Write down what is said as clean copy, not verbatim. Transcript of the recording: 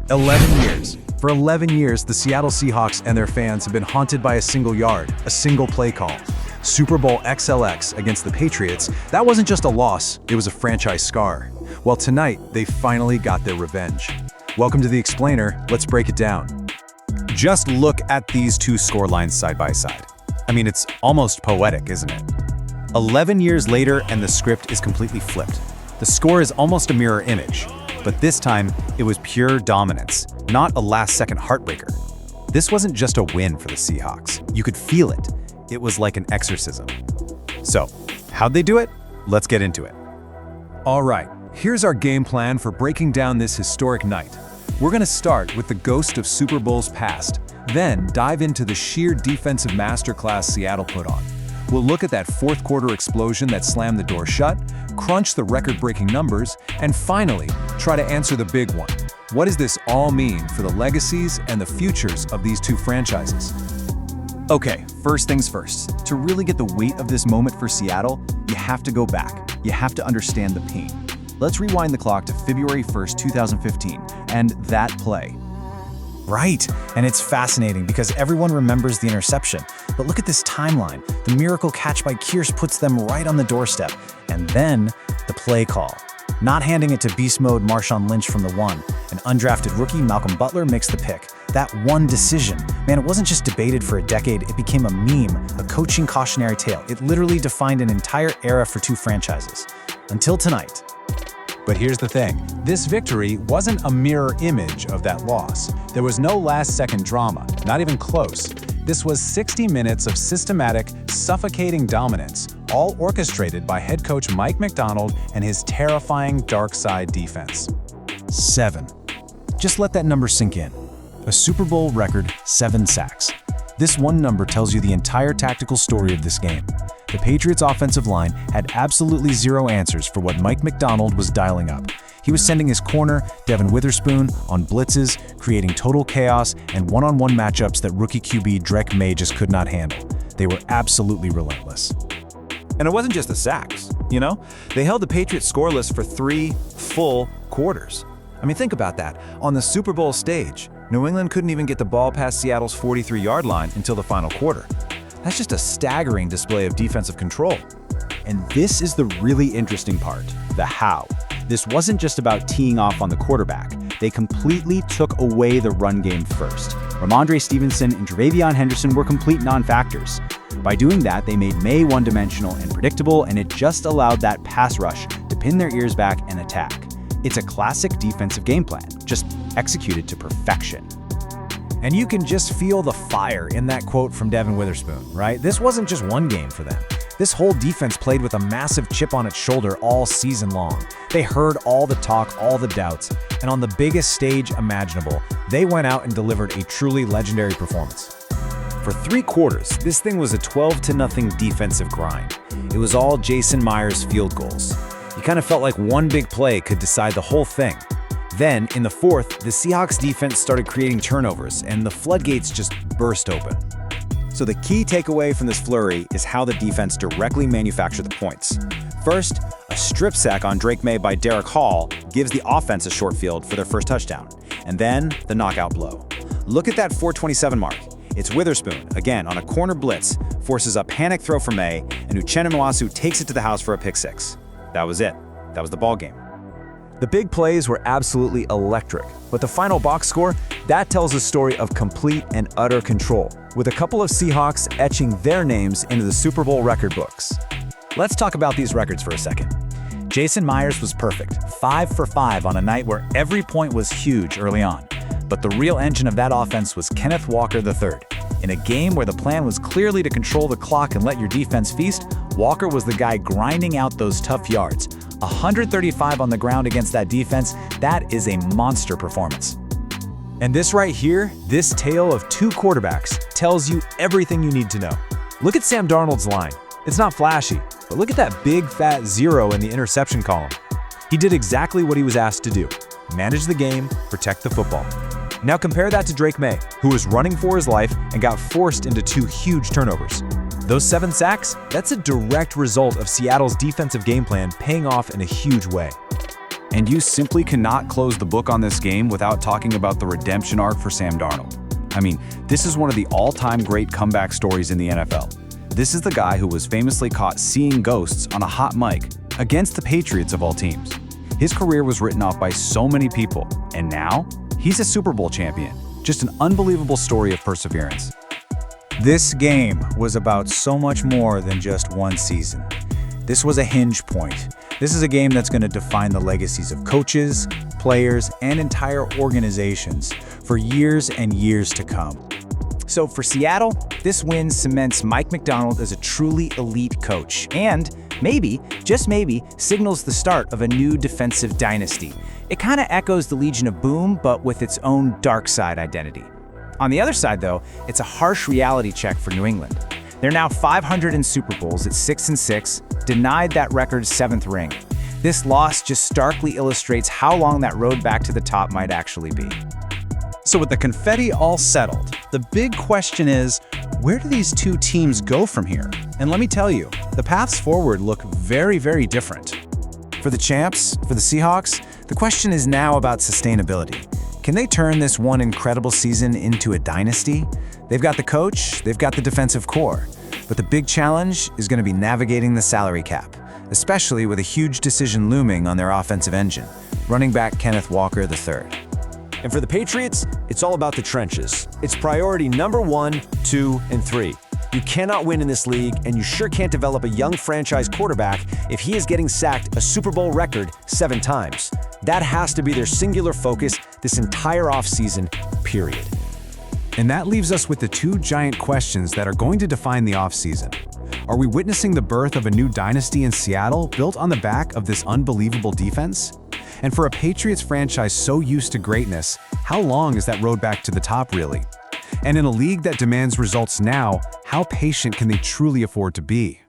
11 years. For 11 years, the Seattle Seahawks and their fans have been haunted by a single yard, a single play call. Super Bowl XLX against the Patriots, that wasn't just a loss, it was a franchise scar. Well, tonight, they finally got their revenge. Welcome to The Explainer, let's break it down. Just look at these two scorelines side by side. I mean, it's almost poetic, isn't it? 11 years later, and the script is completely flipped. The score is almost a mirror image, but this time, it was pure dominance, not a last-second heartbreaker. This wasn't just a win for the Seahawks. You could feel it. It was like an exorcism. So, how'd they do it? Let's get into it. All right, here's our game plan for breaking down this historic night. We're going to start with the ghost of Super Bowls past, then dive into the sheer defensive masterclass Seattle put on. We'll look at that fourth quarter explosion that slammed the door shut, crunch the record-breaking numbers, and finally, try to answer the big one. What does this all mean for the legacies and the futures of these two franchises? Okay, first things first. To really get the weight of this moment for Seattle, you have to go back. You have to understand the pain. Let's rewind the clock to February 1st, 2015, and that play. Right, and it's fascinating because everyone remembers the interception. But look at this timeline. The miracle catch by Kearse puts them right on the doorstep. And then, the play call. Not handing it to beast mode Marshawn Lynch from the one. An undrafted rookie, Malcolm Butler, makes the pick. That one decision, man, it wasn't just debated for a decade, it became a meme, a coaching cautionary tale. It literally defined an entire era for two franchises. Until tonight. But here's the thing, this victory wasn't a mirror image of that loss. There was no last-second drama, not even close. This was 60 minutes of systematic, suffocating dominance, all orchestrated by head coach Mike Macdonald and his terrifying dark side defense. 7. Just let that number sink in. A Super Bowl record 7 sacks. This one number tells you the entire tactical story of this game. The Patriots' offensive line had absolutely zero answers for what Mike Macdonald was dialing up. He was sending his corner, Devin Witherspoon, on blitzes, creating total chaos and one-on-one matchups that rookie QB Drake Maye just could not handle. They were absolutely relentless. And it wasn't just the sacks, you know? They held the Patriots scoreless for 3 full quarters. I mean, think about that. On the Super Bowl stage, New England couldn't even get the ball past Seattle's 43-yard line until the final quarter. That's just a staggering display of defensive control. And this is the really interesting part, the how. This wasn't just about teeing off on the quarterback. They completely took away the run game first. Ramondre Stevenson and Tre'Davion Henderson were complete non-factors. By doing that, they made Maye one-dimensional and predictable, and it just allowed that pass rush to pin their ears back and attack. It's a classic defensive game plan, just executed to perfection. And you can just feel the fire in that quote from Devin Witherspoon, right? This wasn't just one game for them. This whole defense played with a massive chip on its shoulder all season long. They heard all the talk, all the doubts, and on the biggest stage imaginable, they went out and delivered a truly legendary performance. For 3 quarters, this thing was a 12-0 defensive grind. It was all Jason Myers' field goals. You kind of felt like one big play could decide the whole thing. Then, in the fourth, the Seahawks defense started creating turnovers, and the floodgates just burst open. So the key takeaway from this flurry is how the defense directly manufactured the points. First, a strip sack on Drake Maye by Derek Hall gives the offense a short field for their first touchdown. And then, the knockout blow. Look at that 4:27 mark. It's Witherspoon, again on a corner blitz, forces a panic throw for Maye, and Uchenna Nwasu takes it to the house for a pick six. That was it. That was the ball game. The big plays were absolutely electric, but the final box score, that tells a story of complete and utter control, with a couple of Seahawks etching their names into the Super Bowl record books. Let's talk about these records for a second. Jason Myers was perfect, 5 for 5 on a night where every point was huge early on. But the real engine of that offense was Kenneth Walker III. In a game where the plan was clearly to control the clock and let your defense feast, Walker was the guy grinding out those tough yards. 135 on the ground against that defense, that is a monster performance. And this right here, this tale of 2 quarterbacks, tells you everything you need to know. Look at Sam Darnold's line. It's not flashy, but look at that big fat 0 in the interception column. He did exactly what he was asked to do: manage the game, protect the football. Now compare that to Drake Maye, who was running for his life and got forced into 2 huge turnovers. Those 7 sacks, that's a direct result of Seattle's defensive game plan paying off in a huge way. And you simply cannot close the book on this game without talking about the redemption arc for Sam Darnold. I mean, this is one of the all-time great comeback stories in the NFL. This is the guy who was famously caught seeing ghosts on a hot mic against the Patriots of all teams. His career was written off by so many people, and now he's a Super Bowl champion. Just an unbelievable story of perseverance. This game was about so much more than just one season. This was a hinge point. This is a game that's going to define the legacies of coaches, players, and entire organizations for years and years to come. So for Seattle, this win cements Mike Macdonald as a truly elite coach and maybe, just maybe, signals the start of a new defensive dynasty. It kind of echoes the Legion of Boom, but with its own dark side identity. On the other side, though, it's a harsh reality check for New England. They're now 500 in Super Bowls at 6-6, denied that record's 7th ring. This loss just starkly illustrates how long that road back to the top might actually be. So with the confetti all settled, the big question is, where do these two teams go from here? And let me tell you, the paths forward look very, very different. For the champs, for the Seahawks, the question is now about sustainability. Can they turn this one incredible season into a dynasty? They've got the coach, they've got the defensive core, but the big challenge is going to be navigating the salary cap, especially with a huge decision looming on their offensive engine, running back Kenneth Walker III. And for the Patriots, it's all about the trenches. It's priority number 1, 2, and 3. You cannot win in this league, and you sure can't develop a young franchise quarterback if he is getting sacked a Super Bowl record 7 times. That has to be their singular focus this entire offseason, period. And that leaves us with the two giant questions that are going to define the offseason. Are we witnessing the birth of a new dynasty in Seattle built on the back of this unbelievable defense? And for a Patriots franchise so used to greatness, how long is that road back to the top really? And in a league that demands results now, how patient can they truly afford to be?